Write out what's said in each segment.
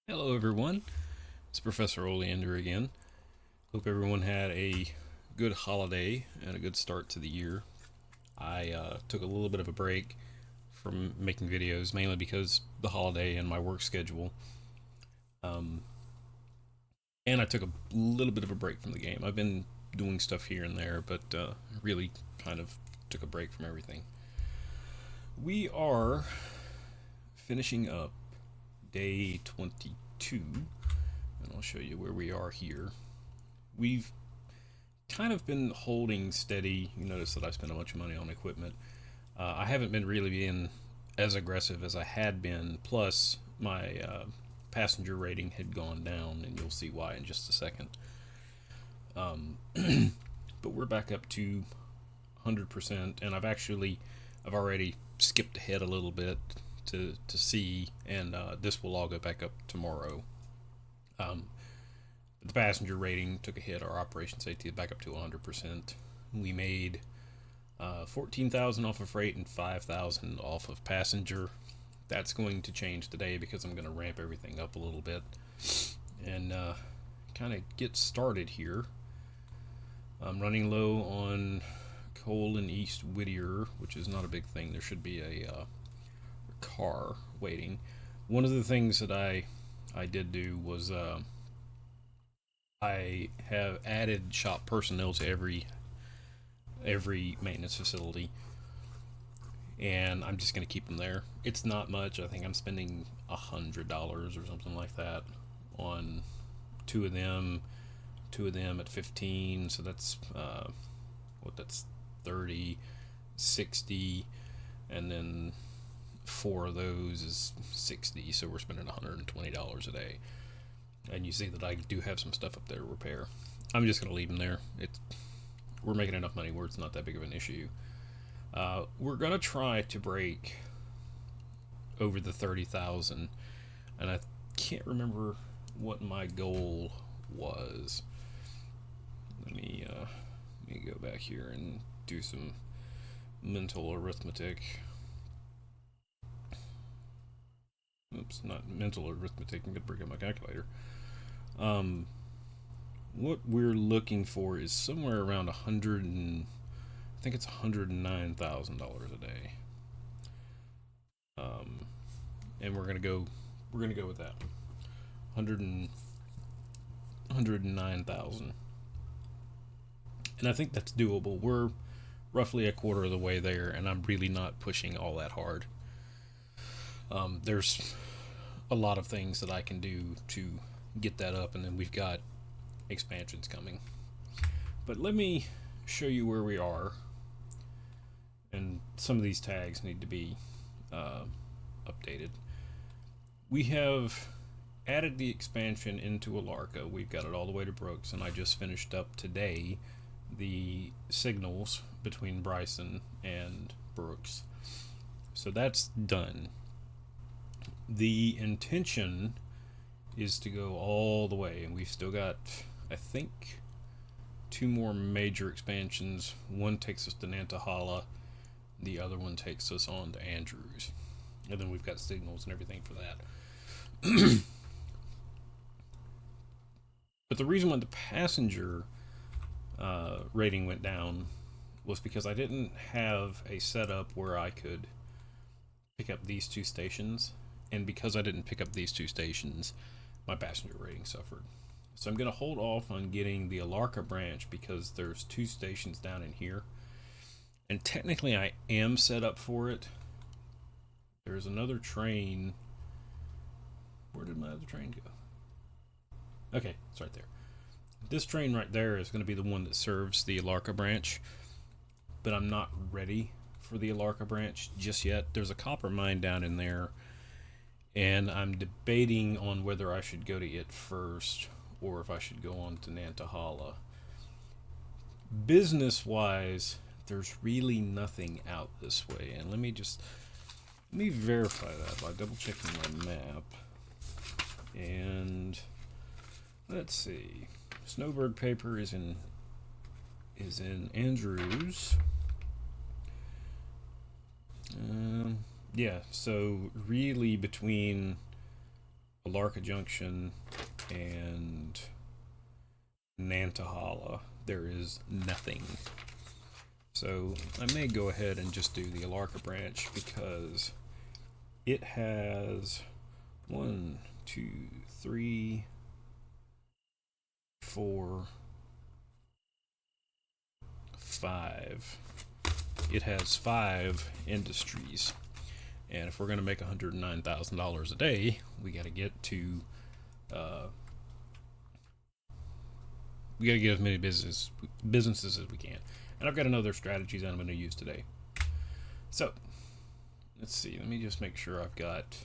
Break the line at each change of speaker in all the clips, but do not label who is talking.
Hello, everyone. It's Professor Oleander again. Hope everyone had a good holiday and a good start to the year. I took a little bit of a break from making videos, mainly because the holiday and my work schedule. Um, and I took a little bit of a break from the game. I've been doing stuff here and there, but really kind of took a break from everything. We are finishing up day 22, and I'll show you where we are here. We've kind of been holding steady. You notice that I spent a bunch of money on equipment. I haven't been really being as aggressive as I had been. Plus, my passenger rating had gone down, and you'll see why in just a second. Um, but we're back up to 100%, and I've already skipped ahead a little bit to see, and this will all go back up tomorrow. Um, the passenger rating took a hit. Our operation safety is back up to 100%. We made 14,000 off of freight and 5,000 off of passenger. That's going to change today because I'm going to ramp everything up a little bit and kind of get started here. I'm running low on coal in East Whittier, which is not a big thing. There should be a car waiting. One of the things that I did do was I have added shop personnel to every maintenance facility, and I'm just gonna keep them there. It's not much. I think I'm spending $100 or something like that on two of them. Two of them at 15, so that's that's 30, 60, and then four of those is 60. So we're spending $120 a day. And you see that I do have some stuff up there to repair. I'm just gonna leave them there. We're making enough money where it's not that big of an issue. We're gonna try to break over the 30,000, and I can't remember what my goal was. Let me go back here and do some mental arithmetic. Oops, not mental arithmetic. I'm gonna bring up my calculator. Um, what we're looking for is somewhere around 100 and I think it's $109,000 a day. And we're gonna go with that. 109,000. And I think that's doable. We're roughly a quarter of the way there, and I'm really not pushing all that hard. There's a lot of things that I can do to get that up, and then we've got expansions coming. But let me show you where we are, and some of these tags need to be updated. We have added the expansion into Alarka. We've got it all the way to Brooks, and I just finished up today the signals between Bryson and Brooks. So that's done. The intention is to go all the way, and we've still got, I think, two more major expansions. One takes us to Nantahala, the other one takes us on to Andrews, and then we've got signals and everything for that. But the reason why the passenger rating went down was because I didn't have a setup where I could pick up these two stations, and because I didn't pick up these two stations, my passenger rating suffered. So I'm going to hold off on getting the Alarka branch because there's two stations down in here, and technically I am set up for it. There's another train. Where did my other train go? Okay, it's right there. This train right there is going to be the one that serves the Alarka branch, but I'm not ready for the Alarka branch just yet. There's a copper mine down in there, and I'm debating on whether I should go to it first or if I should go on to Nantahala. Business wise, there's really nothing out this way, and let me verify that by double checking my map. And let's see, Snowbird paper is in Andrews. Yeah, so really between Alarka Junction and Nantahala, there is nothing. So I may go ahead and just do the Alarka branch because it has 1, 2, 3, 4, 5. It has 5 industries. And if we're going to make $109,000 a day, we got to get to we got to get as many businesses as we can. And I've got another strategy that I'm going to use today. So let's see. Let me just make sure I've got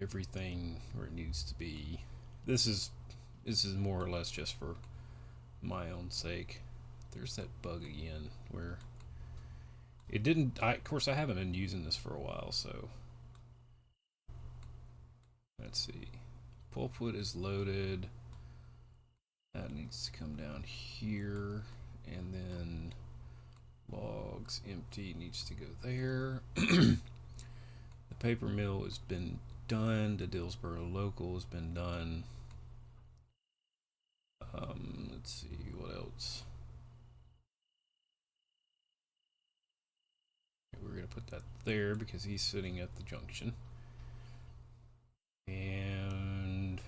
everything where it needs to be. This is more or less just for my own sake. There's that bug again where it didn't. Of course, I haven't been using this for a while, so let's see. Pulpwood is loaded. That needs to come down here, and then logs empty needs to go there. The paper mill has been done. The Dillsboro local has been done. Let's see what else. We're gonna put that there because he's sitting at the junction. And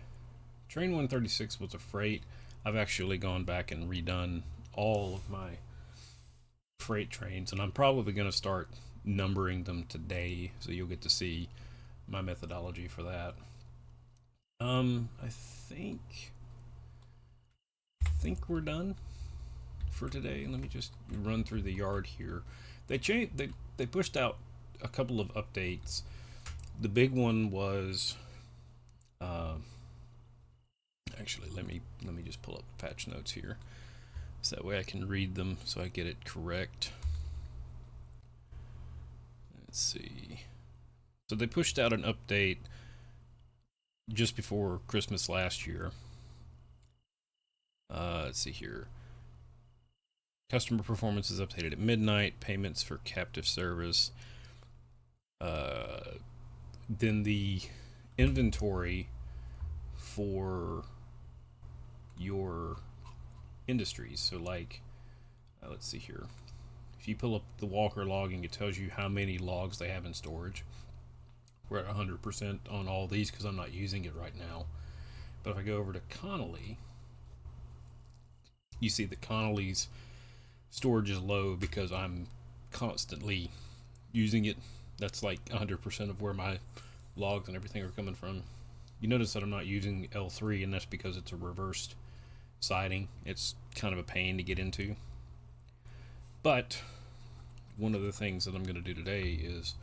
train 136 was a freight. I've actually gone back and redone all of my freight trains, and I'm probably going to start numbering them today, so you'll get to see my methodology for that. I think we're done for today. Let me just run through the yard here. They pushed out a couple of updates. The big one was actually, let me just pull up the patch notes here, so that way I can read them so I get it correct. Let's see. So they pushed out an update just before Christmas last year. Let's see here. Customer performance is updated at midnight. Payments for captive service. Then the inventory for your industries. So like, let's see here. If you pull up the Walker logging, it tells you how many logs they have in storage. We're at 100% on all these because I'm not using it right now. But if I go over to Connolly, you see that Connolly's storage is low because I'm constantly using it. That's like 100% of where my logs and everything are coming from. You notice that I'm not using L3, and that's because it's a reversed siding. It's kind of a pain to get into. But one of the things that I'm going to do today is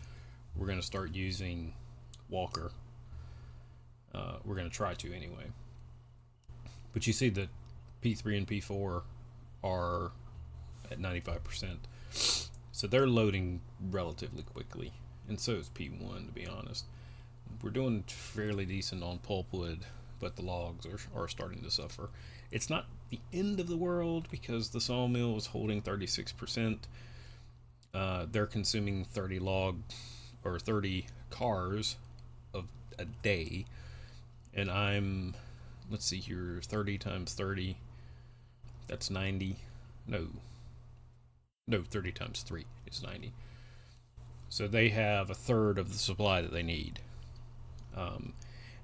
we're going to start using Walker. We're going to try to anyway. But you see that P3 and P4 are at 95%. So they're loading relatively quickly. And so is P1, to be honest. We're doing fairly decent on pulpwood, but the logs are starting to suffer. It's not the end of the world because the sawmill is holding 36%. They're consuming 30 cars of a day, and I'm, let's see here, 30 times 30, that's 90. No, 30 times 3 is 90. So they have a third of the supply that they need.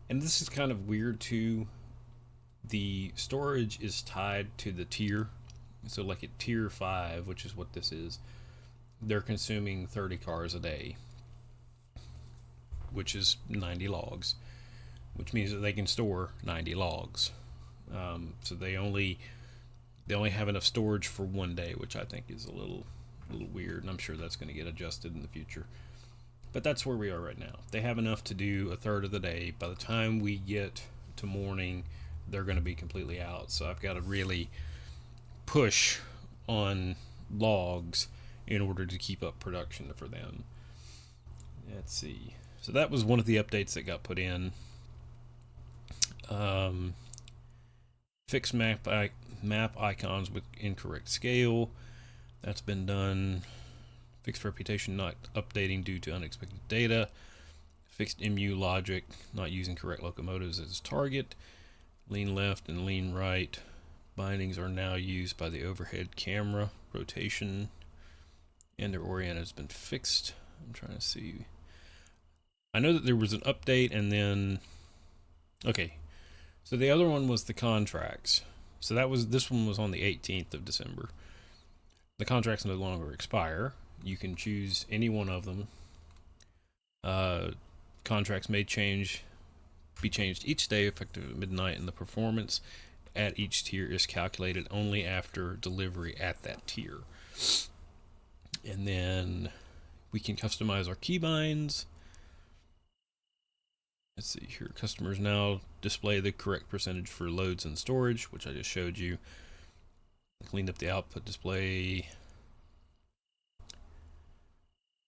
And this is kind of weird too. The storage is tied to the tier. So like at tier 5, which is what this is, they're consuming 30 cars a day, which is 90 logs, which means that they can store 90 logs. So they only have enough storage for one day, which I think is a little weird, and I'm sure that's going to get adjusted in the future. But that's where we are right now. They have enough to do a third of the day. By the time we get to morning, they're going to be completely out. So I've got to really push on logs in order to keep up production for them. Let's see. So that was one of the updates that got put in. Fix map icons with incorrect scale. That's been done. Fixed reputation not updating due to unexpected data. fixed MU logic, not using correct locomotives as target. Lean left and lean right bindings are now used by the overhead camera. Rotation and their orient has been fixed. I'm trying to see. I know that there was an update and then... Okay, so the other one was the contracts. So this one was on the 18th of December. The contracts no longer expire. You can choose any one of them. Contracts may be changed each day effective at midnight, and the performance at each tier is calculated only after delivery at that tier. And then we can customize our keybinds. Let's see here. Customers now display the correct percentage for loads and storage, which I just showed you. Cleaned up the output display.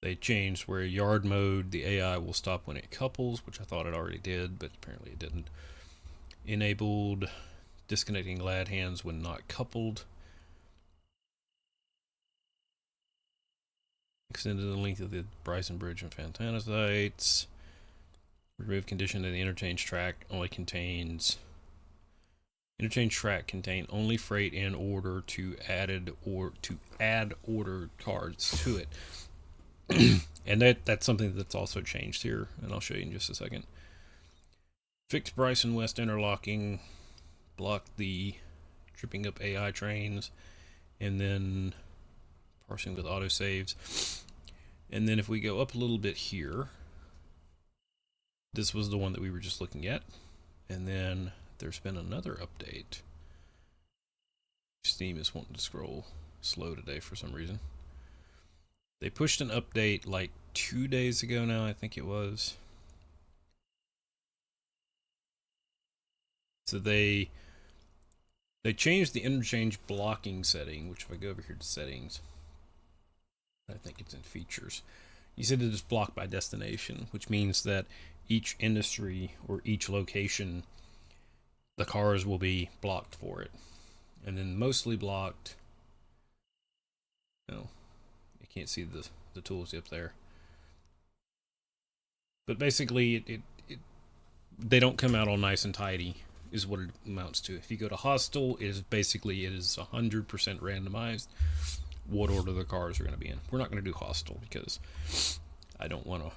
They changed where yard mode, the AI will stop when it couples, which I thought it already did, but apparently it didn't. Enabled disconnecting glad hands when not coupled. Extended the length of the Bryson Bridge and Fontana sites. Remove condition that the interchange track only contains... Interchange track contain only freight in order to add order cards to it. And that's something that's also changed here, and I'll show you in just a second. Fix Bryson West interlocking, block the tripping up AI trains, and then parsing with autosaves. And then if we go up a little bit here, this was the one that we were just looking at, and then there's been another update. Steam is wanting to scroll slow today for some reason. They pushed an update like 2 days ago now, I think it was. So they changed the interchange blocking setting, which if I go over here to settings, I think it's in features. You said it is blocked by destination, which means that each industry or each location, the cars will be blocked for it. And then mostly blocked, no, you can't see the tools up there. But basically, they don't come out all nice and tidy, is what it amounts to. If you go to hostile, it is 100% randomized what order the cars are going to be in. We're not going to do hostile because I don't want to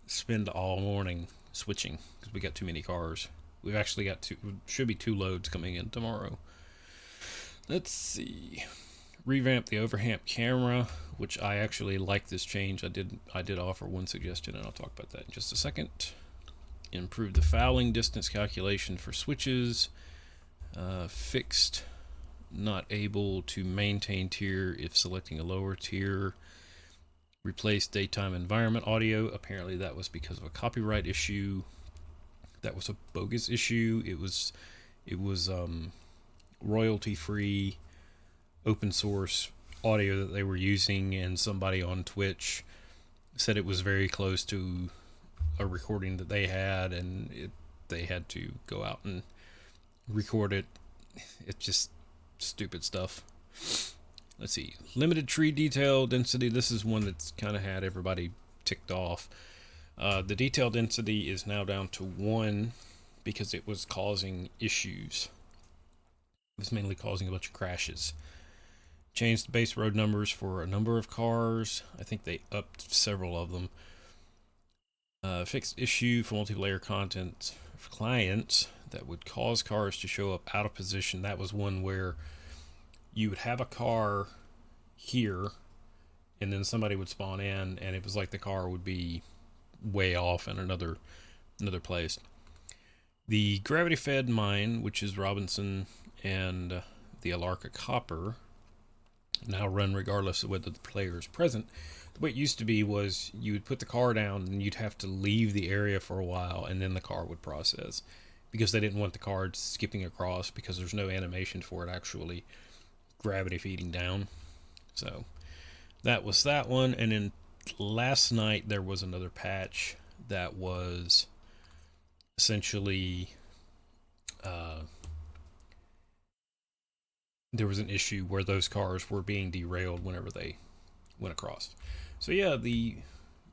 spend all morning switching because we got too many cars. We've actually got should be 2 loads coming in tomorrow. Let's see. Revamp the overhead camera, which I actually like this change. I did offer one suggestion, and I'll talk about that in just a second. Improve the fouling distance calculation for switches. Fixed not able to maintain tier if selecting a lower tier. Replace daytime environment audio. Apparently that was because of a copyright issue. That was a bogus issue. It was royalty free open source audio that they were using, and somebody on Twitch said it was very close to a recording that they had, and they had to go out and record it. It's just stupid stuff. Let's see. Limited tree detail density. This is one that's kind of had everybody ticked off. The detail density is now down to 1 because it was causing issues. It was mainly causing a bunch of crashes. Changed the base road numbers for a number of cars. I think they upped several of them. Fixed issue for multi-layer content for clients that would cause cars to show up out of position. That was one where you would have a car here and then somebody would spawn in, and it was like the car would be way off in another place. The gravity fed mine, which is Robinson and the Alarka copper, now run regardless of whether the player is present. The way it used to be was you would put the car down and you'd have to leave the area for a while, and then the car would process, because they didn't want the car skipping across, because there's no animation for it actually gravity feeding down. So that was that one. And then last night there was another patch that was essentially there was an issue where those cars were being derailed whenever they went across. So yeah, the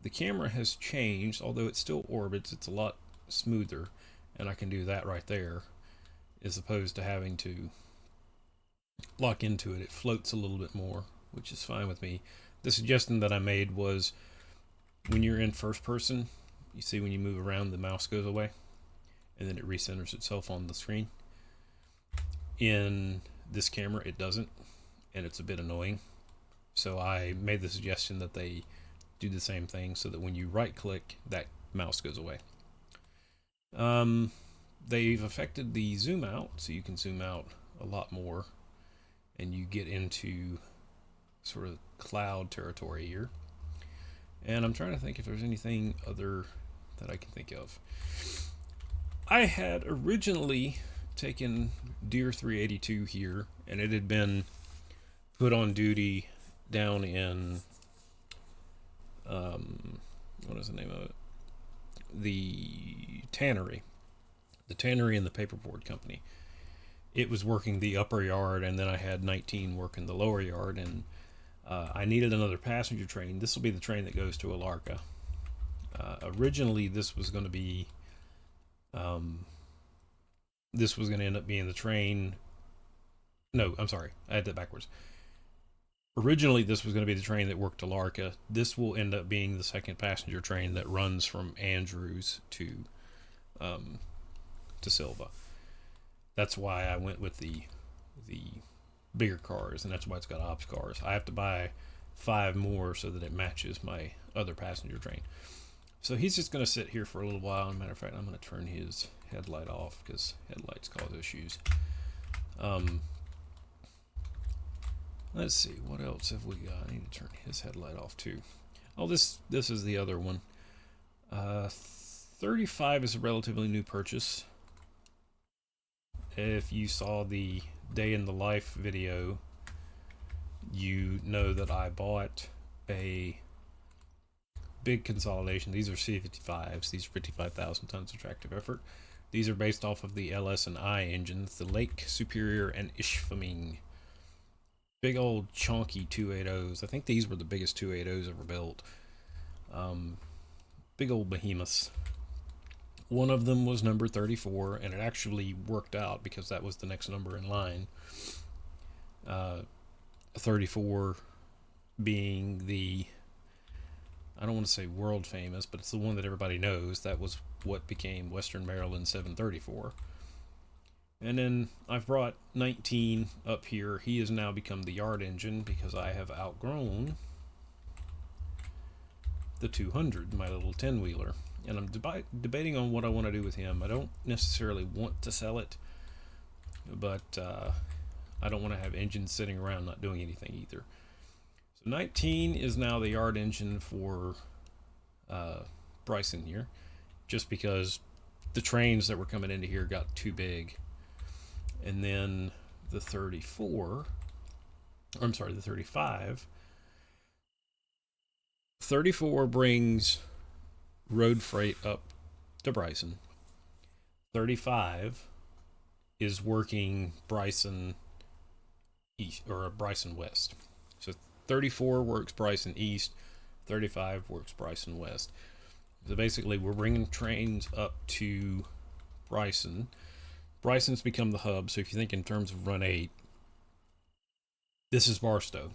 The camera has changed, although it still orbits. It's a lot smoother, and I can do that right there, as opposed to having to lock into it. It floats a little bit more, which is fine with me. The suggestion that I made was when you're in first person, you see when you move around, the mouse goes away, and then it recenters itself on the screen. In this camera, it doesn't, and it's a bit annoying. So I made the suggestion that they do the same thing so that when you right click, that mouse goes away. They've affected the zoom out, so you can zoom out a lot more, and you get into sort of cloud territory here. And I'm trying to think if there's anything other that I can think of. I had originally taken Deer 382 here, and it had been put on duty down in what is the name of it? The tannery and the paperboard company. It was working the upper yard, and then I had 19 working the lower yard, and I needed another passenger train. This will be the train that goes to Alarka. Originally, this was going to be end up being the train. No, I'm sorry, I had that backwards. Originally, this was going to be the train that worked to Alarka. This will end up being the second passenger train that runs from Andrews to Silva. That's why I went with the bigger cars, and that's why it's got ops cars. I have to buy 5 more so that it matches my other passenger train. So he's just going to sit here for a little while. As a matter of fact, I'm going to turn his headlight off because headlights cause issues. Let's see, what else have we got? I need to turn his headlight off too. Oh, this is the other one. 35 is a relatively new purchase. If you saw the day in the life video, you know that I bought a big consolidation. These are C55s. These are 55,000 tons of tractive effort. These are based off of the S1E9 engines, the Lake Superior and Ishfaming. Big old chunky 280s. I think these were the biggest 280s ever built. Big old behemoths. One of them was number 34, and it actually worked out because that was the next number in line. 34 being the, I don't want to say world famous, but it's the one that everybody knows. That was what became Western Maryland 734. And then I've brought 19 up here. He has now become the yard engine because I have outgrown the 200, my little 10-wheeler. And I'm debating on what I want to do with him. I don't necessarily want to sell it, but I don't want to have engines sitting around not doing anything either. So 19 is now the yard engine for Bryson here, just because the trains that were coming into here got too big. And then the 34, or I'm sorry, the 35. 34 brings road freight up to Bryson. 35 is working Bryson east or Bryson west. So 34 works Bryson east, 35 works Bryson west. So basically we're bringing trains up to Bryson. Bryson's become the hub, so if you think in terms of Run 8, this is Barstow.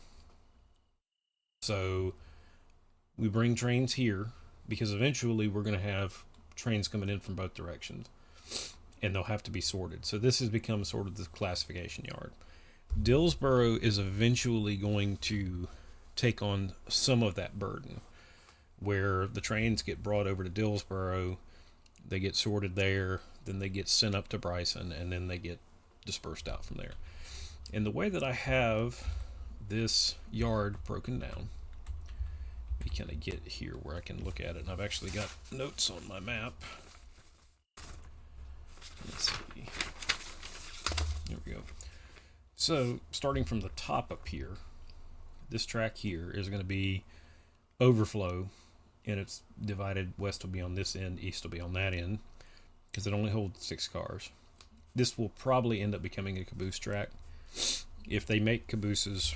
So we bring trains here because eventually we're going to have trains coming in from both directions, and they'll have to be sorted. So this has become sort of the classification yard. Dillsboro is eventually going to take on some of that burden, where the trains get brought over to Dillsboro, they get sorted there, then they get sent up to Bryson, and then they get dispersed out from there. And the way that I have this yard broken down, we kind of get here where I can look at it, and I've actually got notes on my map. Let's see. There we go. So, starting from the top up here, this track here is going to be overflow, and it's divided. West will be on this end, east will be on that end, because it only holds 6 cars. This will probably end up becoming a caboose track. If they make cabooses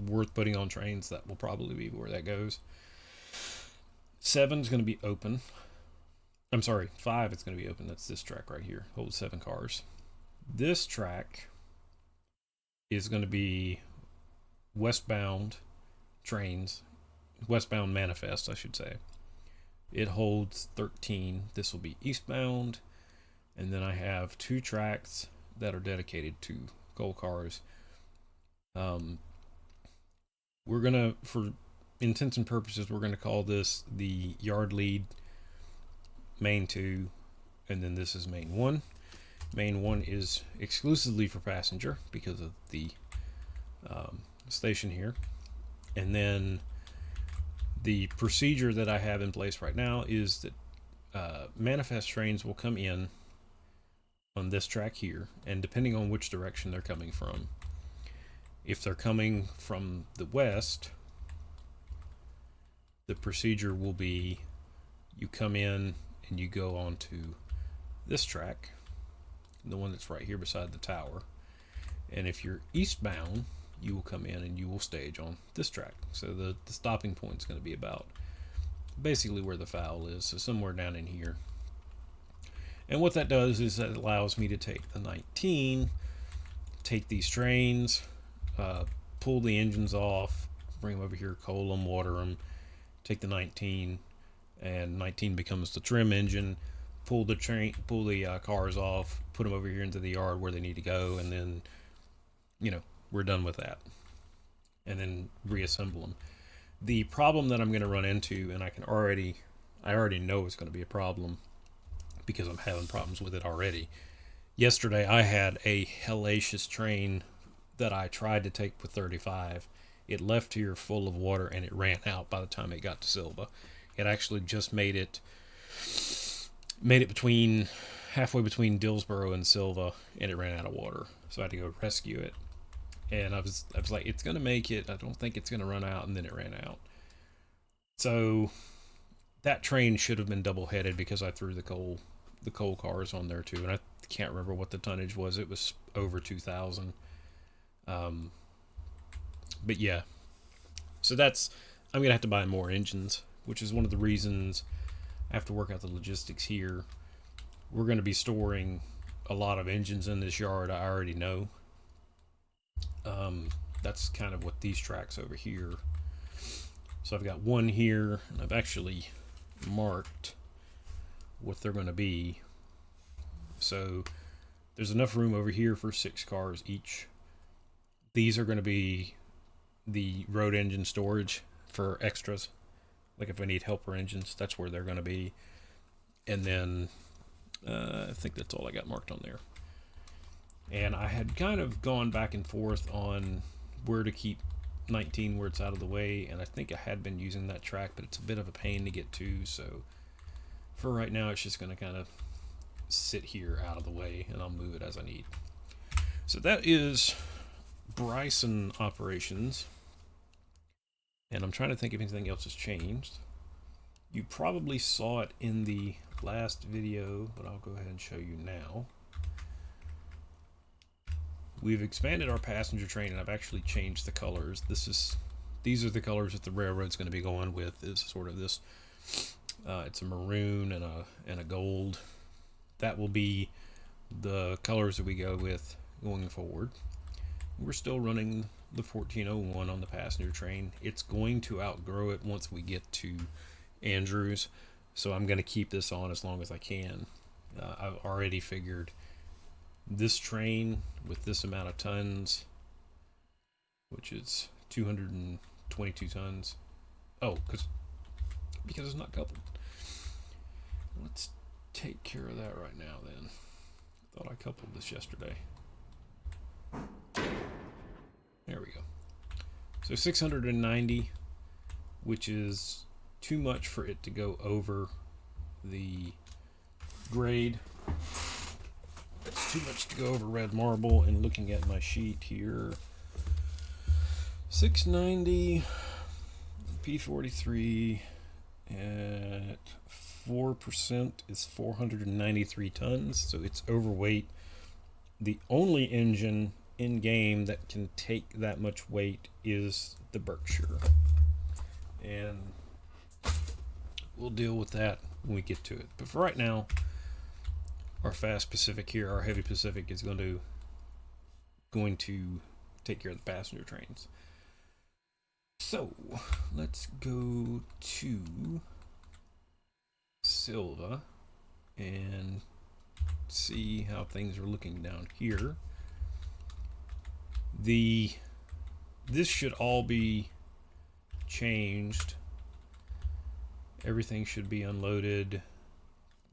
worth putting on trains, that will probably be where that goes. 7's going to be open. I'm sorry, 5 is going to be open. That's this track right here. Holds 7 cars. This track is going to be westbound trains, westbound manifest, I should say. It holds 13. This will be eastbound. And then I have 2 tracks that are dedicated to coal cars. We're going to, for intents and purposes, we're going to call this the yard lead, main 2, and then this is main 1. Main 1 is exclusively for passenger because of the station here. And then the procedure that I have in place right now is that manifest trains will come in on this track here, and depending on which direction they're coming from, if they're coming from the west, the procedure will be you come in and you go onto this track, the one that's right here beside the tower. And if you're eastbound, you will come in and you will stage on this track. So the stopping point is going to be about basically where the foul is, so somewhere down in here. And what that does is that allows me to take the 19, take these trains, pull the engines off, bring them over here, coal them, water them, take the 19, and 19 becomes the trim engine, pull the cars off, put them over here into the yard where they need to go, and then, we're done with that. And then reassemble them. The problem that I'm going to run into, and I already know it's going to be a problem because I'm having problems with it already. Yesterday I had a hellacious train that I tried to take with 35. It left here full of water and it ran out by the time it got to Silva. It actually just made it halfway between Dillsboro and Silva, and it ran out of water. So I had to go rescue it. And I was like, it's going to make it. I don't think it's going to run out. And then it ran out. So that train should have been double-headed because I threw the coal cars on there too. And I can't remember what the tonnage was. It was over 2,000. But yeah. So I'm going to have to buy more engines, which is one of the reasons I have to work out the logistics here. We're going to be storing a lot of engines in this yard, I already know. That's kind of what these tracks over here. So I've got one here, and I've actually marked what they're going to be. So there's enough room over here for 6 cars each. These are going to be the road engine storage for extras. Like if I need helper engines, that's where they're going to be. And then I think that's all I got marked on there. And I had kind of gone back and forth on where to keep 19 where it's out of the way, and I think I had been using that track, but it's a bit of a pain to get to, so for right now it's just going to kind of sit here out of the way, and I'll move it as I need. So that is Bryson operations, and I'm trying to think if anything else has changed. You probably saw it in the last video, but I'll go ahead and show you now. We've expanded our passenger train, and I've actually changed the colors. These are the colors that the railroad's going to be going with. Is sort of this. It's a maroon and a gold. That will be the colors that we go with going forward. We're still running the 1401 on the passenger train. It's going to outgrow it once we get to Andrews, so I'm going to keep this on as long as I can. I've already figured this train with this amount of tons, which is 222 tons. Oh, because it's not coupled. Let's take care of that right now then. Thought I coupled this yesterday. There we go. So 690, which is too much for it to go over the grade. It's too much to go over red marble. And looking at my sheet here, 690 P43 at 4% is 493 tons, so it's overweight. The only engine in game that can take that much weight is the Berkshire. And we'll deal with that when we get to it. But for right now, our fast Pacific here, our heavy Pacific, is going to take care of the passenger trains. So let's go to Silva and see how things are looking down here. This should all be changed. Everything should be unloaded.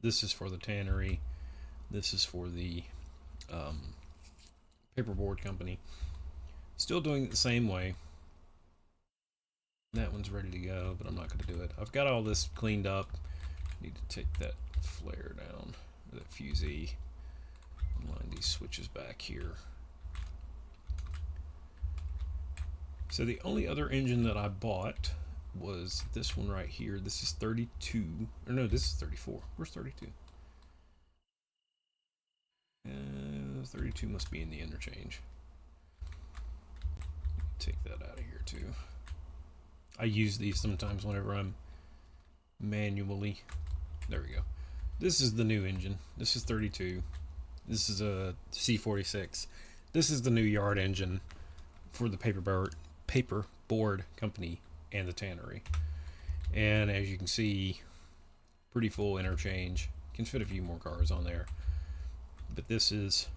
This is for the tannery. This is for the paperboard company. Still doing it the same way. That one's ready to go, but I'm not going to do it. I've got all this cleaned up. Need to take that flare down, that fusee. Line these switches back here. So the only other engine that I bought was this one right here. This is 32. Or no, this is 34. Where's 32? 32 must be in the interchange. Take that out of here too. I use these sometimes whenever I'm manually. There we go. This is the new engine. This is 32. This is a C46. This is the new yard engine for the paperboard company and the tannery. And as you can see, pretty full interchange. Can fit a few more cars on there. But this is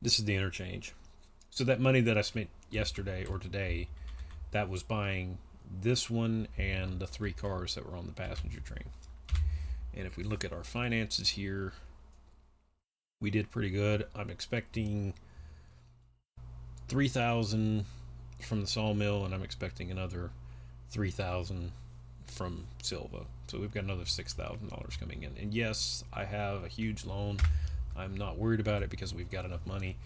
the interchange. So that money that I spent yesterday or today, that was buying this one and the 3 cars that were on the passenger train. And if we look at our finances here, we did pretty good. I'm expecting $3,000 from the sawmill, and I'm expecting another $3,000 from Silva. So we've got another $6,000 coming in. And yes, I have a huge loan. I'm not worried about it because we've got enough money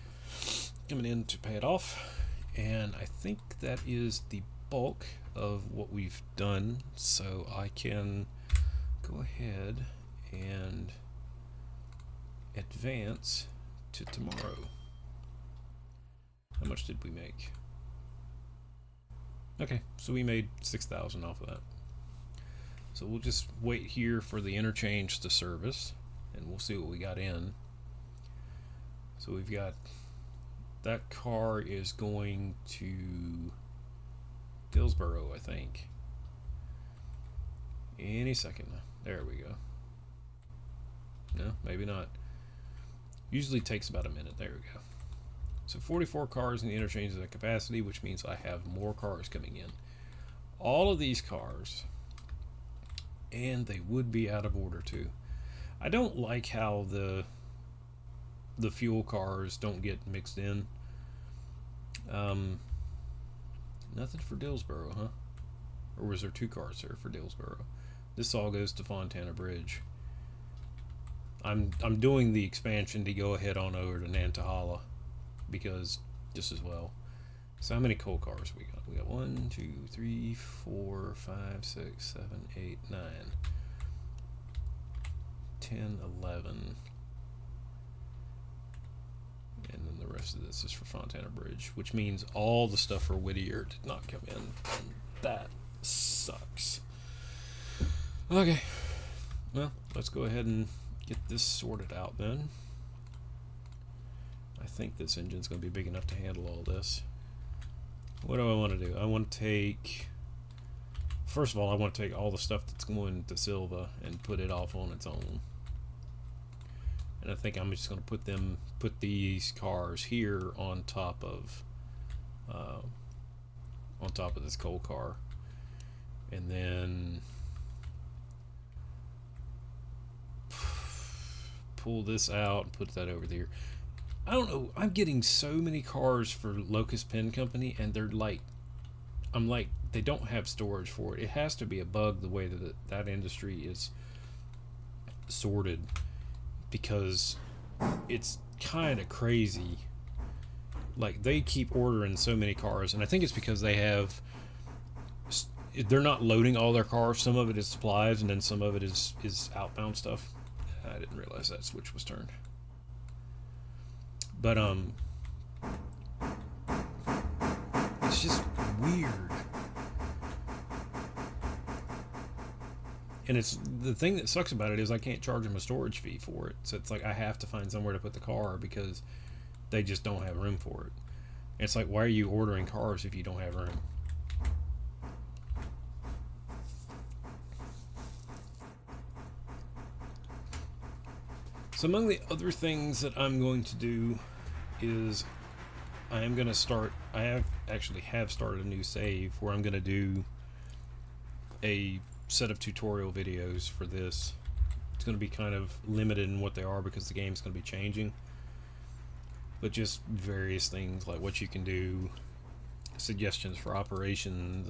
coming in to pay it off. And I think that is the bulk of what we've done. So I can go ahead and advance to tomorrow. How much did we make? Okay, so we made $6,000 off of that. So we'll just wait here for the interchange to service, and we'll see what we got in. So we've got that car is going to Dillsboro, I think. Any second. There we go. No, maybe not. Usually takes about a minute. There we go. So 44 cars in the interchange is the capacity, which means I have more cars coming in. All of these cars, and they would be out of order too. I don't like how the fuel cars don't get mixed in. Nothing for Dillsboro, huh? Or was there 2 cars there for Dillsboro? This all goes to Fontana Bridge. I'm doing the expansion to go ahead on over to Nantahala because just as well. So how many coal cars we got? We got 1, 2, 3, 4, 5, 6, 7, 8, 9, 10, 11. And then the rest of this is for Fontana Bridge, which means all the stuff for Whittier did not come in. And that sucks. Okay. Well, let's go ahead and get this sorted out then. I think this engine's going to be big enough to handle all this. What do I want to do? I want to take... First of all, I want to take all the stuff that's going to Silva and put it off on its own. And I think I'm just going to put these cars here on top of this coal car, and then pull this out and put that over there. I don't know. I'm getting so many cars for Locust Pen Company, and they're like, they don't have storage for it. It has to be a bug the way that industry is sorted, because it's kind of crazy. Like, they keep ordering so many cars, and I think it's because they're not loading all their cars. Some of it is supplies, and then some of it is outbound stuff. I didn't realize that switch was turned. But it's just weird. And it's the thing that sucks about it is I can't charge them a storage fee for it. So it's like I have to find somewhere to put the car because they just don't have room for it. And it's like, why are you ordering cars if you don't have room? So among the other things that I'm going to do is I am going to start, I have started a new save where I'm going to do a set of tutorial videos for this. It's going to be kind of limited in what they are because the game's going to be changing. But just various things like what you can do, suggestions for operations,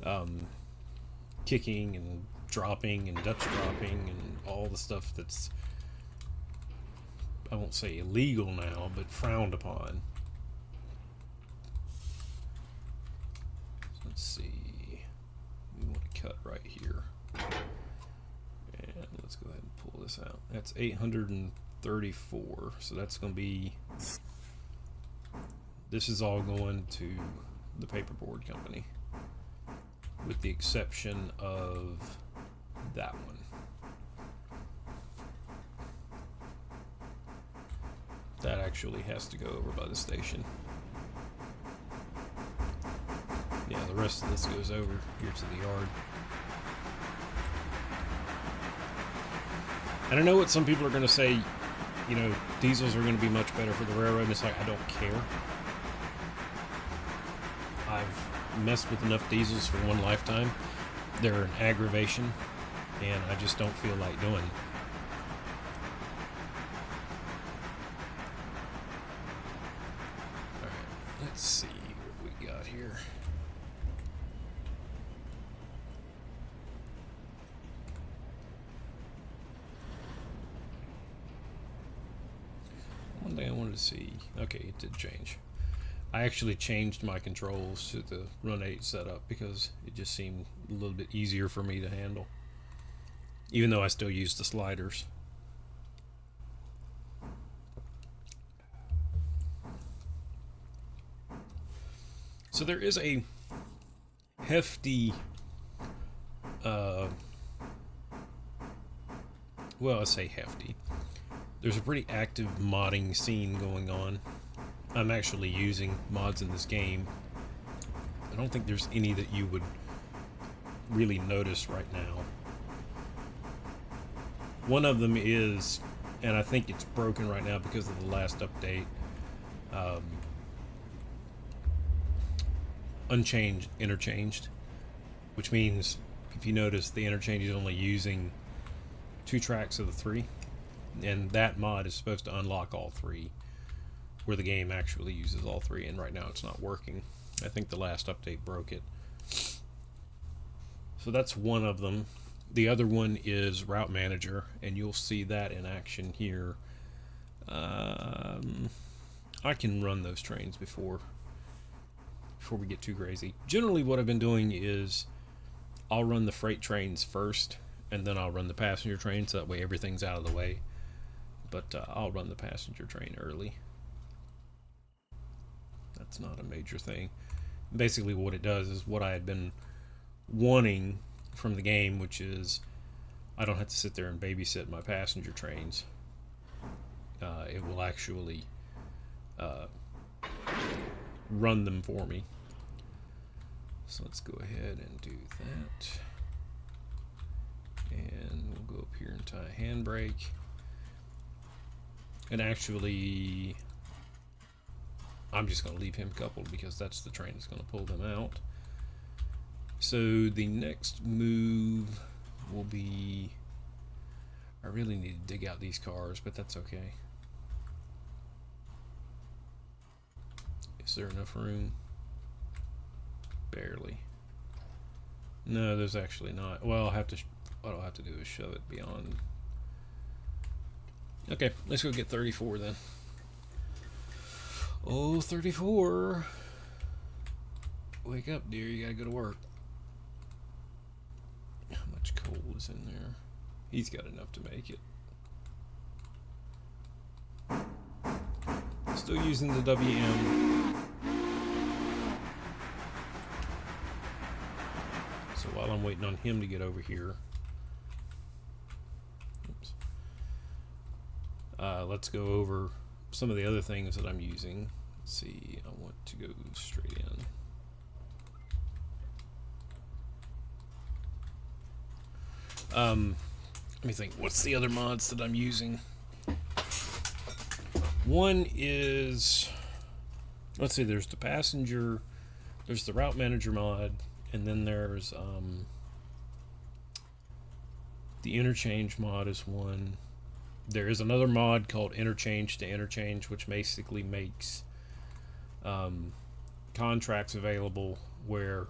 and kicking and dropping and Dutch dropping and all the stuff that's, I won't say illegal now, but frowned upon. So let's see. We want to cut right here. And let's go ahead and pull this out. That's 834. So that's going to be... This is all going to the paperboard company, with the exception of that one. That actually has to go over by the station. Yeah, the rest of this goes over here to the yard. And I know what some people are going to say, you know, diesels are going to be much better for the railroad, and it's like, I don't care. I've messed with enough diesels for one lifetime. They're an aggravation, and I just don't feel like doing it. Let's see what we got here. One thing I wanted to see. Okay, it did change. I actually changed my controls to the Run 8 setup because it just seemed a little bit easier for me to handle. Even though I still use the sliders. So there is a hefty, well, I say hefty. There's a pretty active modding scene going on. I'm actually using mods in this game. I don't think there's any that you would really notice right now. One of them is, and I think it's broken right now because of the last update, unchanged interchanged, which means if you notice the interchange is only using 2 tracks of the 3, and that mod is supposed to unlock all 3, where the game actually uses all 3, and right now it's not working. I think the last update broke it. So that's one of them. The other one is Route Manager, and you'll see that in action here. I can run those trains before we get too crazy. Generally what I've been doing is I'll run the freight trains first, and then I'll run the passenger trains, so that way everything's out of the way. But I'll run the passenger train early. That's not a major thing. Basically what it does is what I had been wanting from the game, which is I don't have to sit there and babysit my passenger trains. It will actually run them for me. So let's go ahead and do that. And we'll go up here and tie a handbrake. And actually, I'm just going to leave him coupled because that's the train that's going to pull them out. So the next move will be, I really need to dig out these cars, but that's okay. Is there enough room? Barely. No, there's actually not. Well, what I'll have to do is shove it beyond. Okay, let's go get 34 then. Oh, 34. Wake up, dear. You gotta go to work. How much coal is in there? He's got enough to make it. Still using the WM. So while I'm waiting on him to get over here, Let's go over some of the other things that I'm using. Let's see, I want to go straight in. Let me think, what's the other mods that I'm using? One is, let's see, there's the passenger, there's the route manager mod, and then there's the interchange mod is one. There is another mod called interchange to interchange, which basically makes contracts available where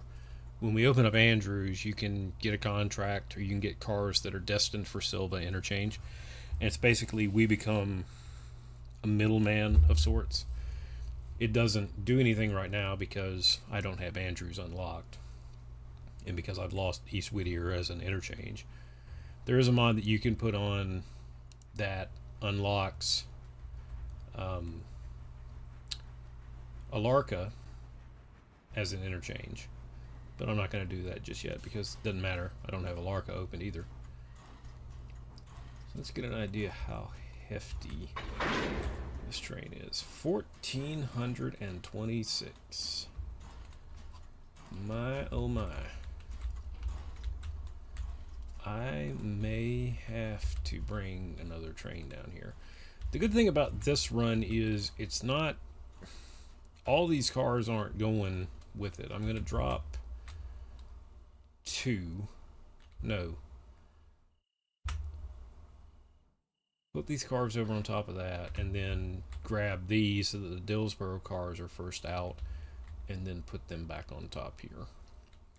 when we open up Andrews, you can get a contract or you can get cars that are destined for Silva interchange. And it's basically we become a middleman of sorts. It doesn't do anything right now because I don't have Andrews unlocked and because I've lost East Whittier as an interchange. There is a mod that you can put on that unlocks Alarka as an interchange, but I'm not going to do that just yet because it doesn't matter. I don't have Alarka open either. So let's get an idea how hefty this train is. 1,426. My oh my. I may have to bring another train down here. The good thing about this run is it's not, all these cars aren't going with it. I'm going to drop put these cars over on top of that and then grab these so that the Dillsboro cars are first out and then put them back on top here.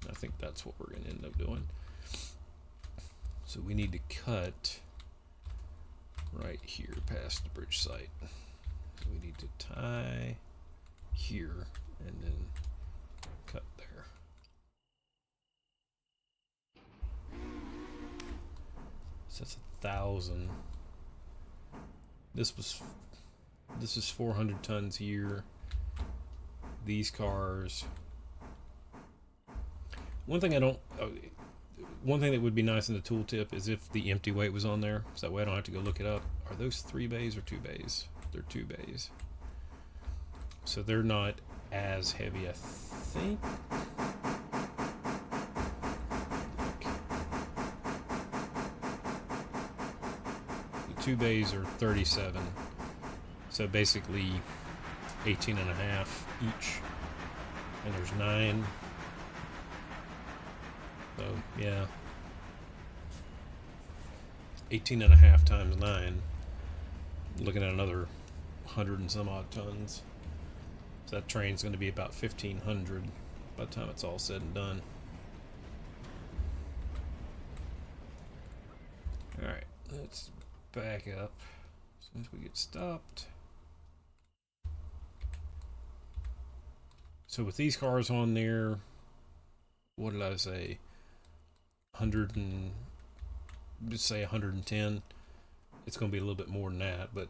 I think that's what we're going to end up doing. So we need to cut right here past the bridge site. We need to tie here and then cut there. So that's 1,000. This is 400 tons here. These cars. One thing that would be nice in the tooltip is if the empty weight was on there, so that way I don't have to go look it up. Are those 3 bays or 2 bays? They're 2 bays. So they're not as heavy, I think. The 2 bays are 37. So basically 18 and a half each. And there's 9. So, yeah. 18 and a half times 9. Looking at another 100 and some odd tons. So that train's going to be about 1,500 by the time it's all said and done. Alright, let's back up as soon as we get stopped. So with these cars on there, what did I say? 100 and just say 110. It's going to be a little bit more than that, but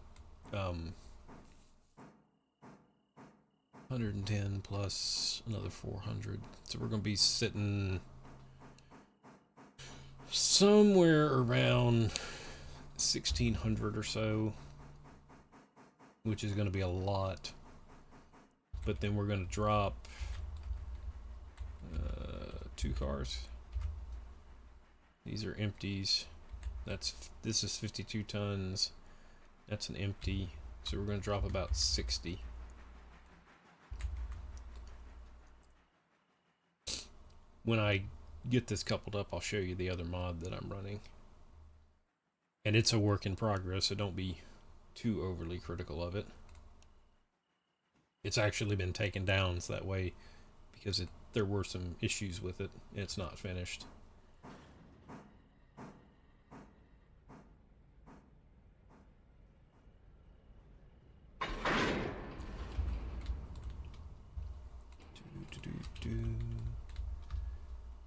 110 plus another 400. So we're going to be sitting somewhere around 1,600 or so, which is going to be a lot. But then we're going to drop 2 cars. These are empties. This is 52 tons. That's an empty. So we're going to drop about 60. When I get this coupled up, I'll show you the other mod that I'm running. And it's a work in progress, so don't be too overly critical of it. It's actually been taken down so that way, because there were some issues with it, and it's not finished.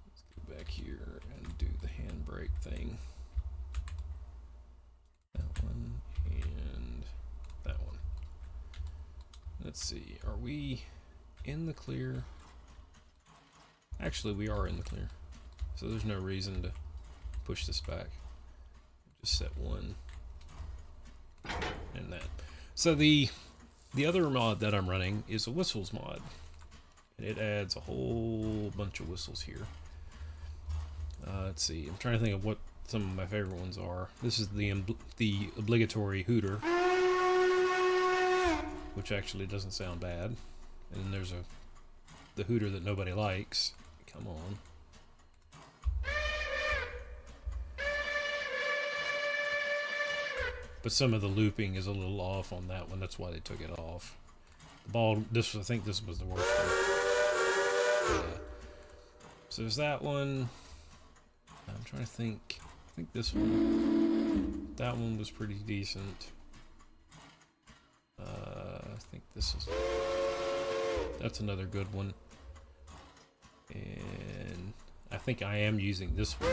Let's go back here and do the handbrake thing. That one and that one. Let's see, are we in the clear? Actually, we are in the clear, so there's no reason to push this back. Just set 1. So the other mod that I'm running is a whistles mod. And it adds a whole bunch of whistles here. Let's see. I'm trying to think of what some of my favorite ones are. This is the obligatory hooter, which actually doesn't sound bad. And then there's the hooter that nobody likes. Come on. But some of the looping is a little off on that one. That's why they took it off. The ball. I think this was the worst one. Yeah. So there's that one. I'm trying to think. I think this one. That one was pretty decent. I think this is. That's another good one. And I think I am using this one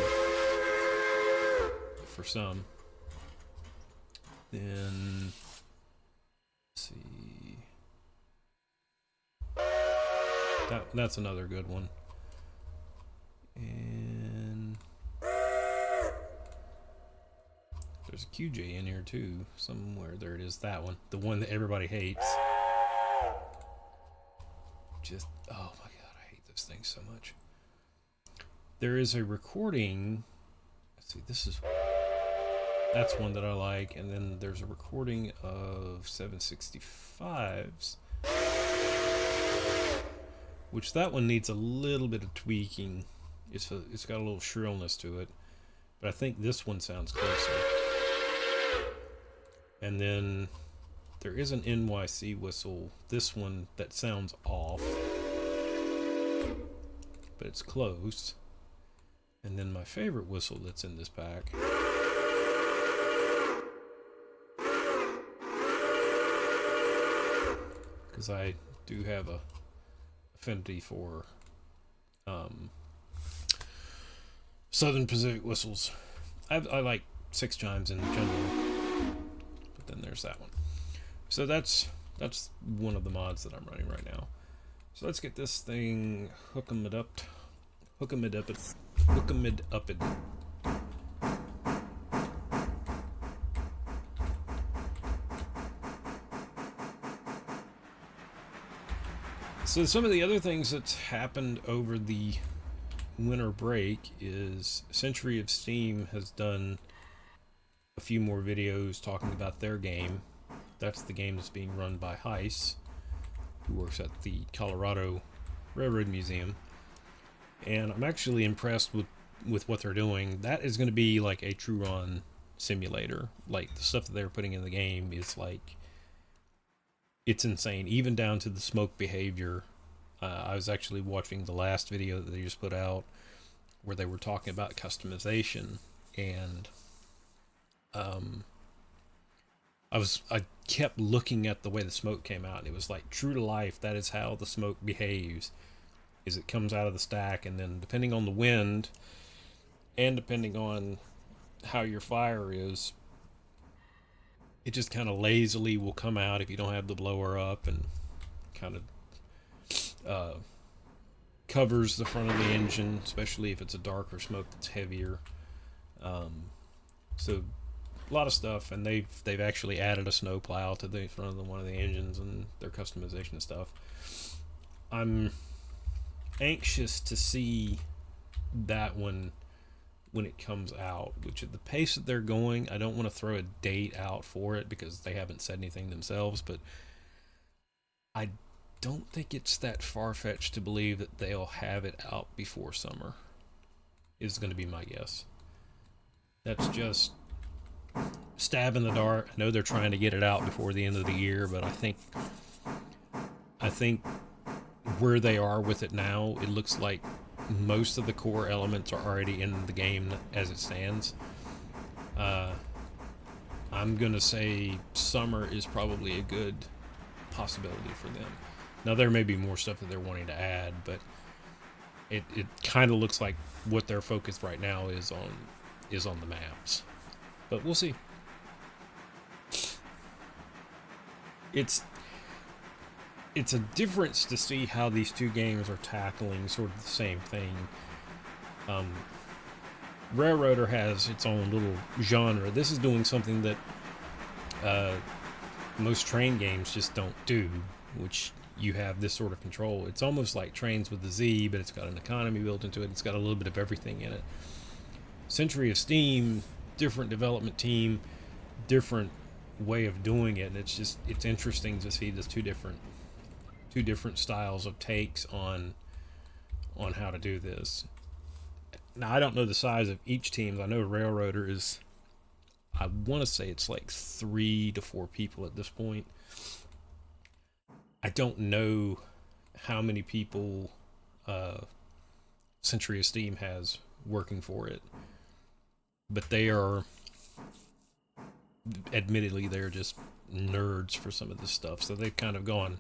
for some. Then let's see. That's another good one. And there's a QJ in here too, somewhere. There it is, that one. The one that everybody hates. Just, oh my god, I hate this thing so much. There is a recording. Let's see, that's one that I like. And then there's a recording of 765s, which that one needs a little bit of tweaking. It's got a little shrillness to it, but I think this one sounds closer. And then there is an NYC whistle, this one that sounds off, but it's close. And then my favorite whistle that's in this pack, because I do have a affinity for Southern Pacific whistles. I like 6 chimes in general, but then there's that one. So that's one of the mods that I'm running right now. So let's get this thing hookem it up. So some of the other things that's happened over the winter break is Century of Steam has done a few more videos talking about their game. That's the game that's being run by Heiss, who works at the Colorado Railroad Museum. And I'm actually impressed with what they're doing. That is going to be like a Truron simulator. Like, the stuff that they're putting in the game is like, it's insane, even down to the smoke behavior. I was actually watching the last video that they just put out where they were talking about customization, and I kept looking at the way the smoke came out, and it was like true to life. That is how the smoke behaves, is it comes out of the stack, and then depending on the wind and depending on how your fire is, it just kind of lazily will come out if you don't have the blower up, and kind of covers the front of the engine, especially if it's a darker smoke that's heavier. So a lot of stuff, and they've actually added a snow plow to the front of one of the engines and their customization stuff. I'm anxious to see that one when it comes out, which at the pace that they're going, I don't want to throw a date out for it because they haven't said anything themselves, but I don't think it's that far-fetched to believe that they'll have it out before summer, is going to be my guess. That's just stab in the dark. I know they're trying to get it out before the end of the year, but I think where they are with it now, it looks like most of the core elements are already in the game as it stands. I'm gonna say summer is probably a good possibility for them. Now there may be more stuff that they're wanting to add, but it kind of looks like what their focus right now is on the maps. But we'll see. It's a difference to see how these two games are tackling sort of the same thing. Railroader has its own little genre. This is doing something that most train games just don't do, which you have this sort of control. It's almost like Trains with the Z, but it's got an economy built into it. It's got a little bit of everything in it. Century of Steam, different development team, different way of doing it, and it's interesting to see the two different styles of takes on how to do this. Now I don't know the size of each team. I know Railroader is, I want to say it's like 3 to 4 people at this point. I don't know how many people Century of Steam has working for it, but they are, admittedly, they're just nerds for some of this stuff. So they've kind of gone,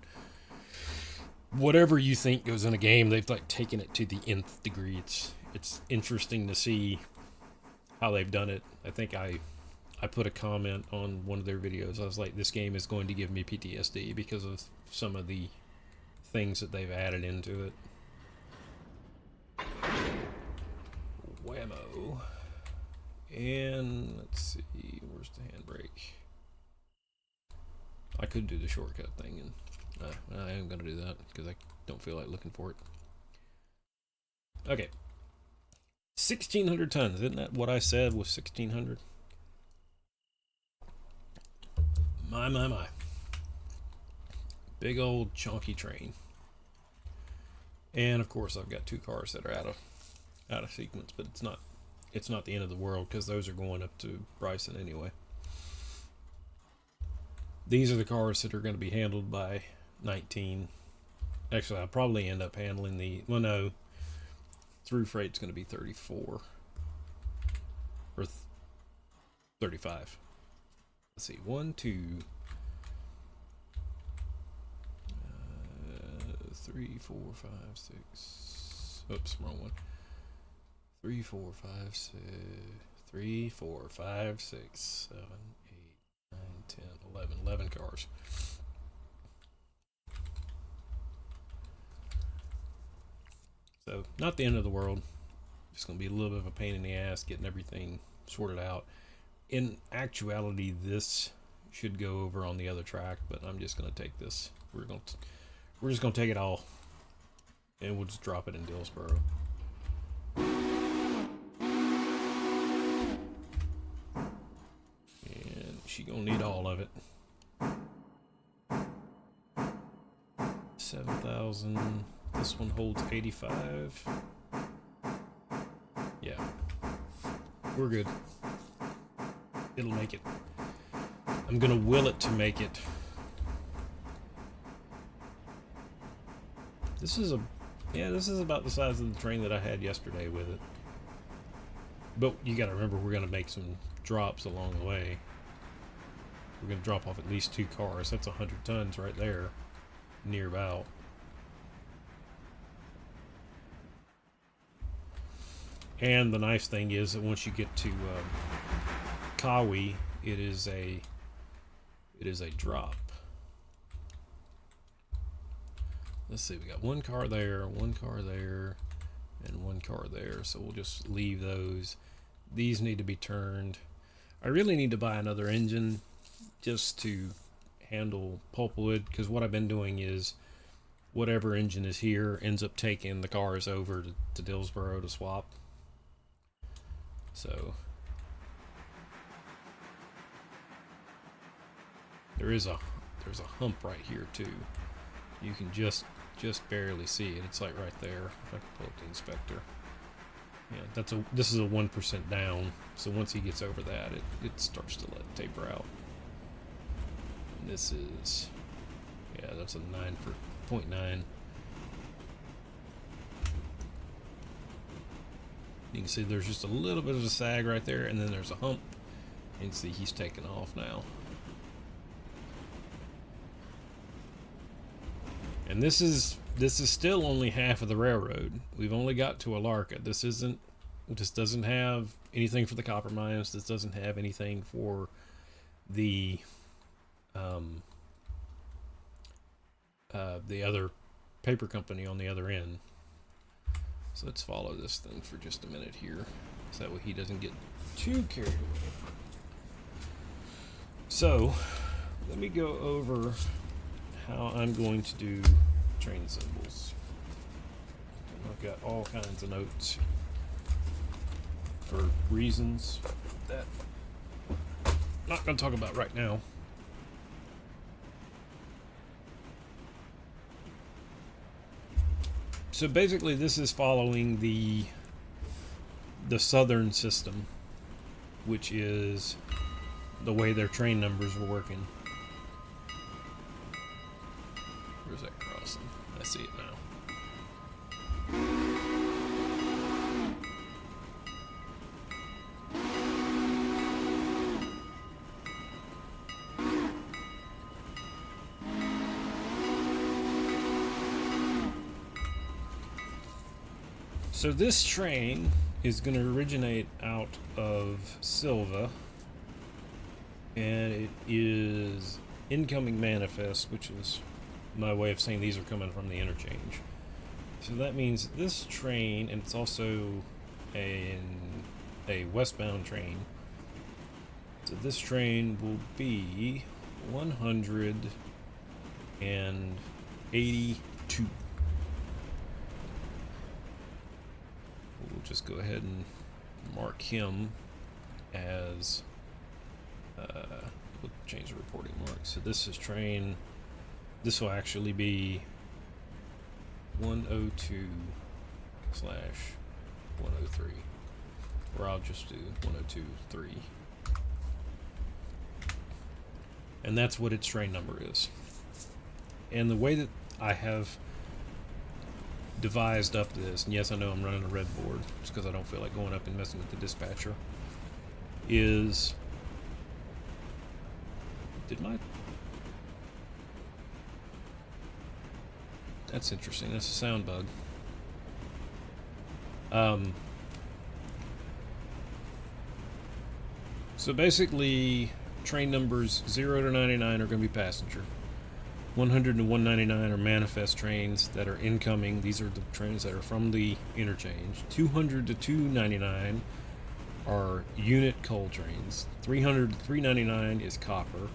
whatever you think goes in a game, they've like taken it to the nth degree. It's interesting to see how they've done it. I think I put a comment on one of their videos. I was like, this game is going to give me PTSD because of some of the things that they've added into it. Whammo. And let's see, where's the handbrake? I could do the shortcut thing, and I am going to do that because I don't feel like looking for it. Okay. 1,600 tons. Isn't that what I said was 1,600? My. Big old chunky train. And of course I've got 2 cars that are out of sequence, but it's not the end of the world because those are going up to Bryson anyway. These are the cars that are going to be handled by 19. Actually, I'll probably end up handling the, well, no, through freight's going to be 34 or 35. Let's see, 1, 2, 3, 4, 5, 6. Oops, wrong one. 3, 4, 5, 6. 3, 4, 5, 6, 7, 8, 9, 10, 11. 11 cars. So, not the end of the world. Just going to be a little bit of a pain in the ass getting everything sorted out. In actuality, this should go over on the other track, but I'm just going to take this. We're just going to take it all, and we'll just drop it in Dillsboro. And she going to need all of it. 7,000. This one holds 85. Yeah. We're good. It'll make it. I'm gonna will it to make it. This is about the size of the train that I had yesterday with it. But you gotta remember, we're gonna make some drops along the way. We're gonna drop off at least 2 cars. That's 100 tons right there, near about. And the nice thing is that once you get to Kawi, it is a drop. Let's see, we got 1 car there, 1 car there, and 1 car there. So we'll just leave those. These need to be turned. I really need to buy another engine just to handle pulpwood, because what I've been doing is whatever engine is here ends up taking the cars over to Dillsboro to swap. So there's a hump right here too. You can just barely see it. It's like right there. If I can pull up the inspector. Yeah, this is a 1% down. So once he gets over that, it starts to taper out. And this is, yeah, that's a 9.9. You can see there's just a little bit of a sag right there, and then there's a hump. You can see he's taking off now. And this is still only half of the railroad. We've only got to Alarka. This doesn't have anything for the copper mines. This doesn't have anything for the other paper company on the other end. So let's follow this thing for just a minute here, so that way he doesn't get too carried away. So let me go over how I'm going to do train symbols. I've got all kinds of notes for reasons that I'm not going to talk about right now. So basically this is following the Southern system, which is the way their train numbers were working. Where's that crossing? I see it now. So this train is going to originate out of Silva, and it is incoming manifest, which is my way of saying these are coming from the interchange. So that means this train, and it's also a westbound train. So this train will be 182. We'll just go ahead and mark him as we'll change the reporting mark. So this is train, this will actually be 102/103, or I'll just do 102.3, and that's what its train number is. And the way that I have devised up this, and yes, I know I'm running a red board just because I don't feel like going up and messing with the dispatcher, is that's interesting, that's a sound bug. So basically train numbers 0 to 99 are going to be passenger. 100 to 199 are manifest trains that are incoming. These are the trains that are from the interchange. 200 to 299 are unit coal trains. 300 to 399 is copper.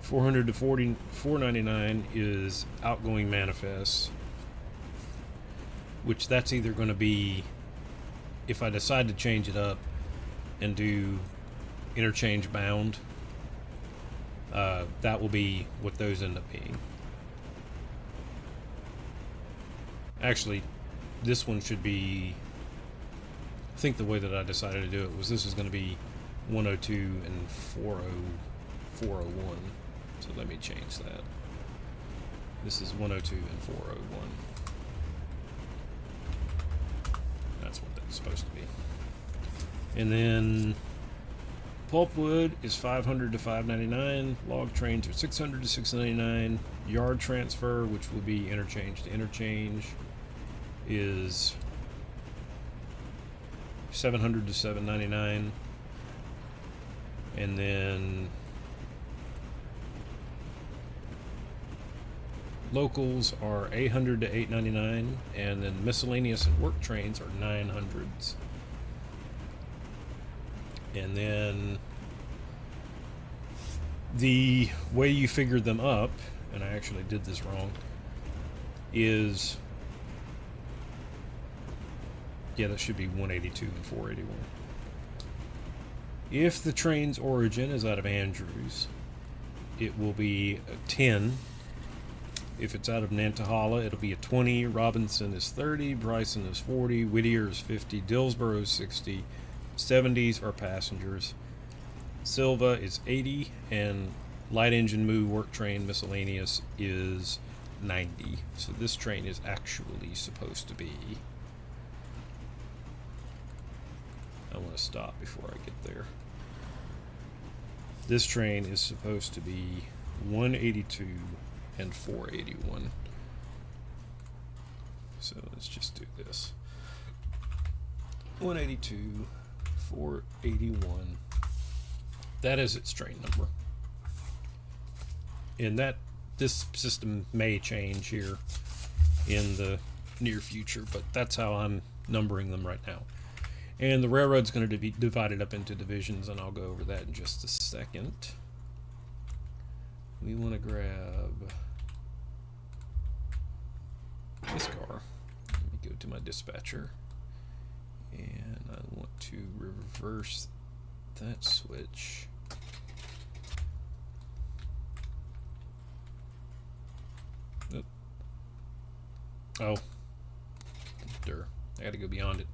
400 to 499 is outgoing manifest, which that's either going to be, if I decide to change it up and do interchange bound, that will be what those end up being. Actually, this one should be, I think the way that I decided to do it was this is going to be 102 and 401. So let me change that. This is 102 and 401. That's what that's supposed to be. And then pulpwood is 500 to 599. Log trains are 600 to 699. Yard transfer, which will be interchange to interchange, is 700 to 799. And then locals are 800 to 899, and then miscellaneous and work trains are 900s. And then the way you figure them up, and I actually did this wrong, is, yeah, that should be 182 and 481. If the train's origin is out of Andrews, it will be a 10. If it's out of Nantahala, it'll be a 20. Robinson is 30. Bryson is 40. Whittier is 50. Dillsboro is 60. 70s are passengers. Silva is 80. And light engine move work train miscellaneous is 90. So this train is actually supposed to be, I want to stop before I get there. This train is supposed to be 182 and 481. So let's just do this. 182, 481. That is its train number. And that this system may change here in the near future, but that's how I'm numbering them right now. And the railroad's going to be divided up into divisions, and I'll go over that in just a second. we want to grab this car. Let me go to my dispatcher, and I want to reverse that switch. Oop. Oh, I gotta go beyond it.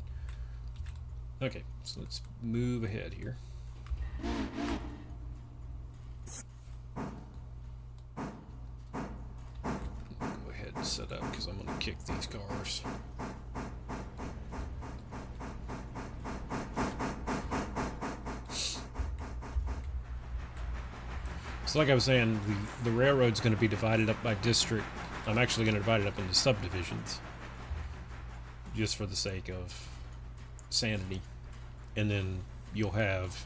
Okay, so let's move ahead here. Go ahead and set up because I'm gonna kick these cars. So like I was saying, the railroad's going to be divided up by district. I'm actually going to divide it up into subdivisions, just for the sake of sanity. And then you'll have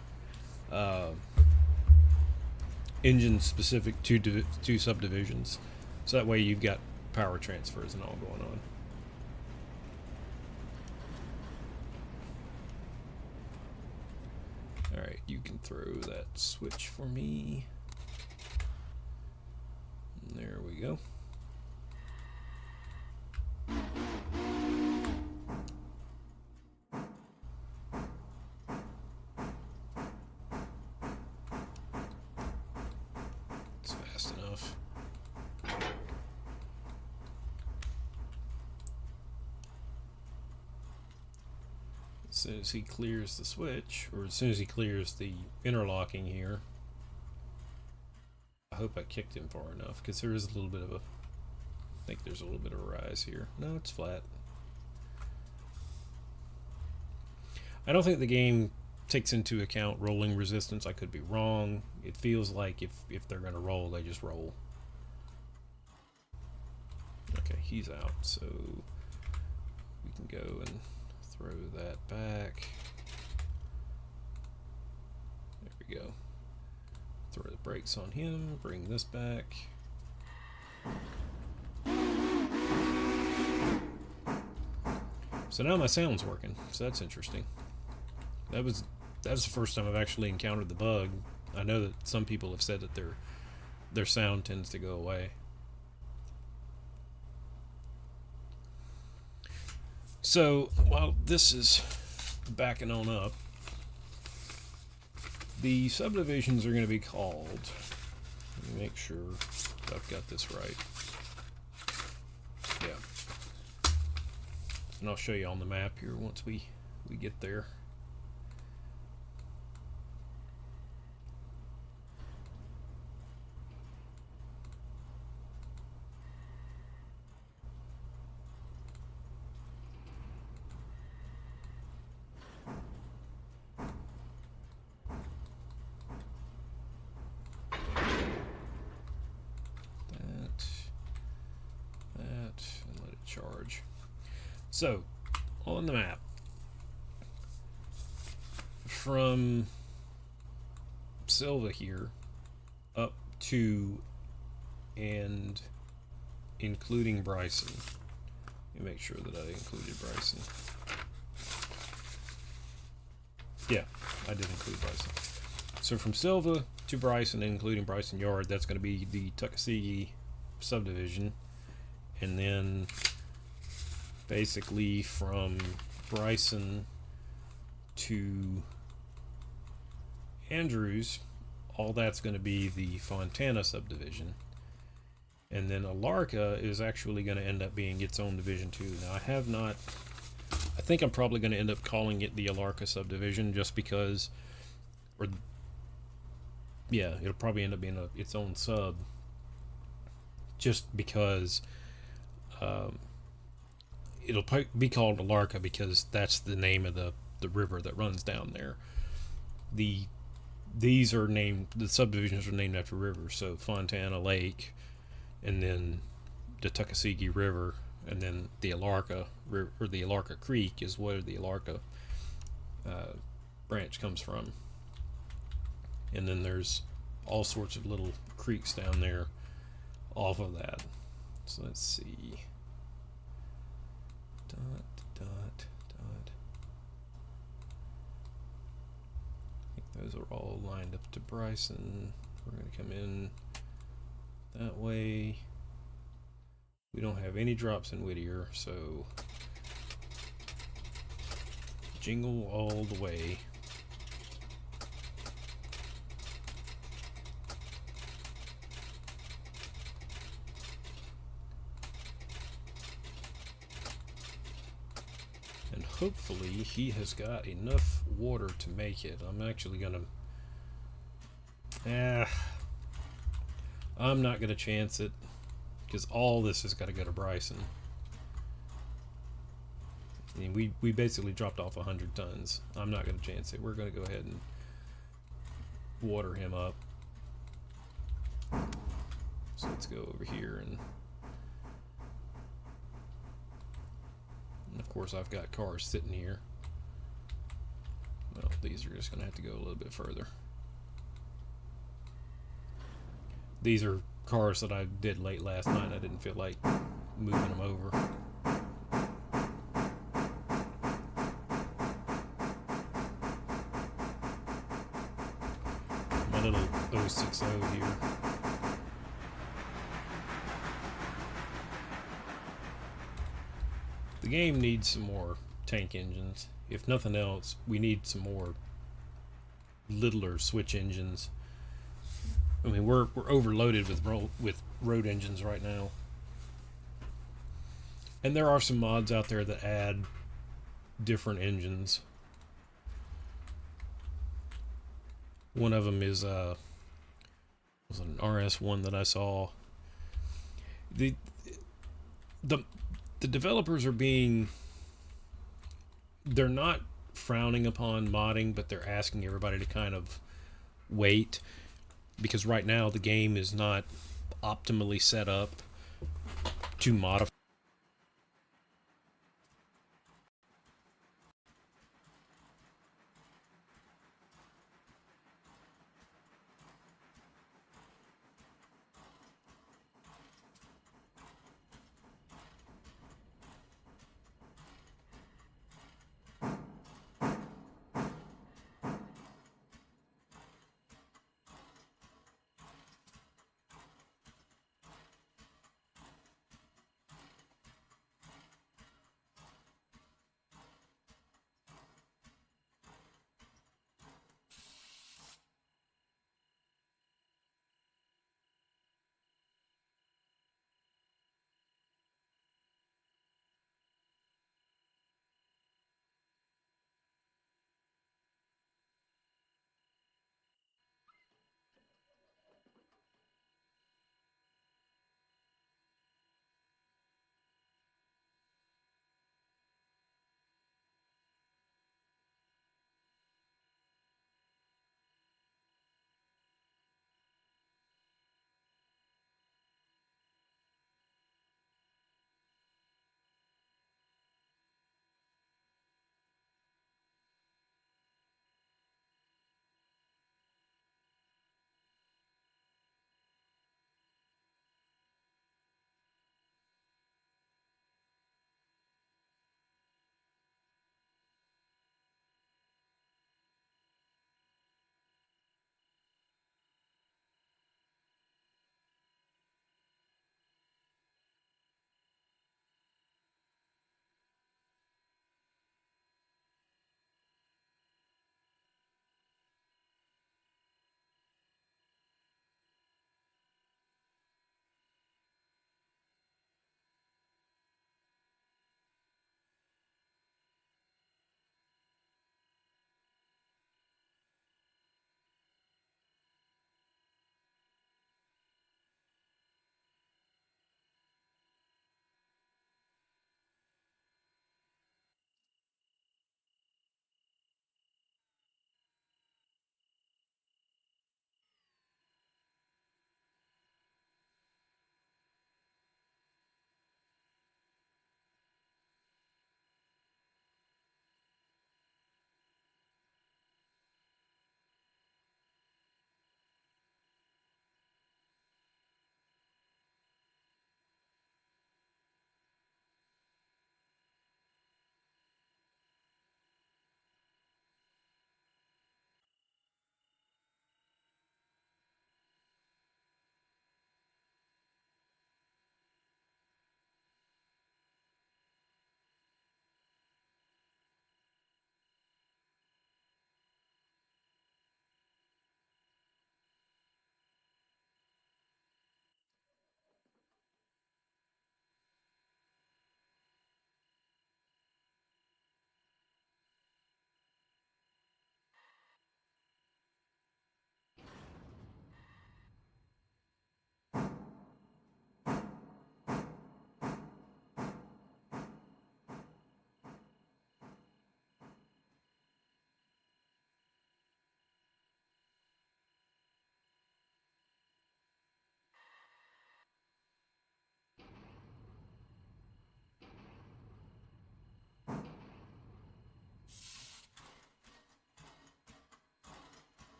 engine specific to subdivisions. So that way you've got power transfers and all going on. Alright, you can throw that switch for me. There we go. It's fast enough. As soon as he clears the switch, or as soon as he clears the interlocking here, I hope I kicked him far enough, because there is a little bit of a, I think there's a little bit of a rise here. No, it's flat. I don't think the game takes into account rolling resistance. I could be wrong. It feels like if they're going to roll, they just roll. Okay, he's out, so we can go and throw that back. There we go. Throw the brakes on him, bring this back. So now my sound's working, so that's interesting. That was the first time I've actually encountered the bug. I know that some people have said that their sound tends to go away. So while this is backing on up, the subdivisions are going to be called, let me make sure I've got this right. Yeah. And I'll show you on the map here once we get there. Charge. So, on the map, from Silva here up to and including Bryson. Let me make sure that I included Bryson. Yeah, I did include Bryson. So from Silva to Bryson, including Bryson Yard, that's going to be the Tuckasegee subdivision. And then basically from Bryson to Andrews, all that's going to be the Fontana subdivision. And then Alarka is actually going to end up being its own division too. Now I think I'm probably going to end up calling it the Alarka subdivision just because, it'll probably end up being its own sub just because it'll be called Alarka because that's the name of the river that runs down there. The subdivisions are named after rivers, so Fontana Lake, and then the Tuckasegee River, and then the Alarka River, or the Alarka Creek is where the Alarka branch comes from. And then there's all sorts of little creeks down there off of that. So let's see. Dot. I think those are all lined up to Bryson. We're going to come in That way we don't have any drops in Whittier, so jingle all the way. And hopefully he has got enough water to make it. I'm actually gonna I'm not gonna chance it, because all this has got to go to Bryson. I mean, we basically dropped off 100 tons. I'm not going to chance it. We're going to go ahead and water him up. So let's go over here, and of course I've got cars sitting here. Well, these are just going to have to go a little bit further. These are cars that I did late last night. I didn't feel like moving them over. My little 060 here. The game needs some more tank engines. If nothing else, we need some more littler switch engines. I mean, we're overloaded with road engines right now, and there are some mods out there that add different engines. One of them is was an RS1 that I saw. The developers are they're not frowning upon modding, but they're asking everybody to kind of wait, because right now the game is not optimally set up to modify